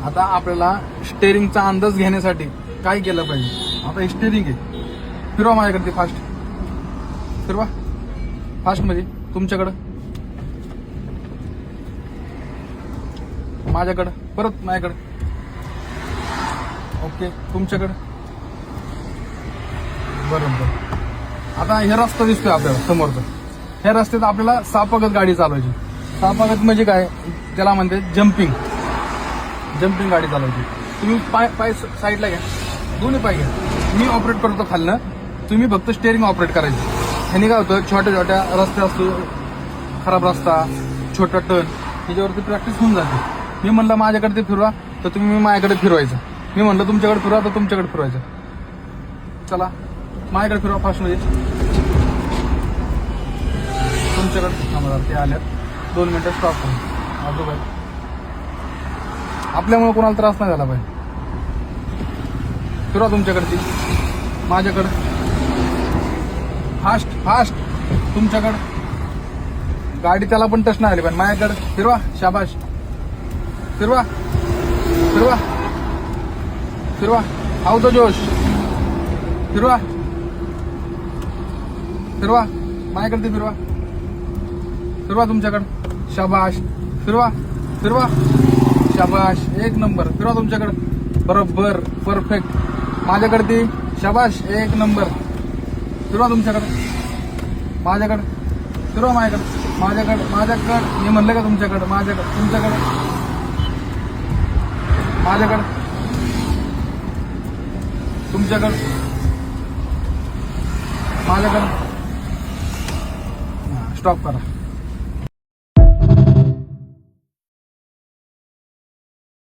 आता आपल्याला स्टेअरिंगचा अंदाज घेण्यासाठी काय केलं पाहिजे. आता हे स्टेअरिंग आहे, फिरवा माझ्याकडे ते फास्ट, फिरवा फास्ट मध्ये, तुमच्याकडं, माझ्याकडं, परत माझ्याकडं, ओके तुमच्याकडं, बरोबर. आता हे रस्ता दिसतोय आपल्याला समोरचा, ह्या रस्त्यात आपल्याला सापागत गाडी चालवायची. सापागत म्हणजे काय, त्याला म्हणते जम्पिंग, जम्पिंग गाडी चालवायची. तुम्ही पाय साईडला घ्या, दोन्ही पाय घ्या, मी ऑपरेट करतो खालनं, तुम्ही फक्त स्टेअरिंग ऑपरेट करायची. ह्यानी काय होतं, छोट्या छोट्या रस्ते असतो, खराब रस्ता, छोटा टर्न, त्याच्यावरती प्रॅक्टिस होऊन जाते. मी म्हणलं माझ्याकडे ते फिरवा, तर तुम्ही माझ्याकडे फिरवायचं. मी म्हणलं तुमच्याकडे फिरवा, तर तुमच्याकडे फिरवायचं. चला माझ्याकडे फिरवा फास्टमध्ये, तुमच्याकडे आम्हाला ते आल्यात. 2 मिनिटं स्टॉप करू. आजोबा आपल्यामुळे कोणाला त्रास नाही झाला पाहिजे. फिरवा तुमच्याकडची, माझ्याकडं, फास्ट फास्ट, तुमच्याकडं. गाडी त्याला पण टच नाही आली पाहिजे. माझ्याकडं फिरवा, शाबाश, फिरवा फिरवा फिरवा, आऊ तो जोश, फिरवा फिरवा, माझ्याकडे ते फिरवा, फिरवा तुमच्याकडं, शाबाश, फिरवा फिरवा, शाबाश, एक नंबर. फिरवा तुमच्याकडं, बरोबर, परफेक्ट. माझ्याकडे ती, शाबाश, एक नंबर. फिरवा तुमच्याकडं, माझ्याकडं, फिरवा माझ्याकडं, माझ्याकडं. मी म्हणलं का तुमच्याकडं, माझ्याकडं, तुमच्याकडं, माझ्याकडं, तुमच्याकडं, माझ्याकडं. स्टॉप करा.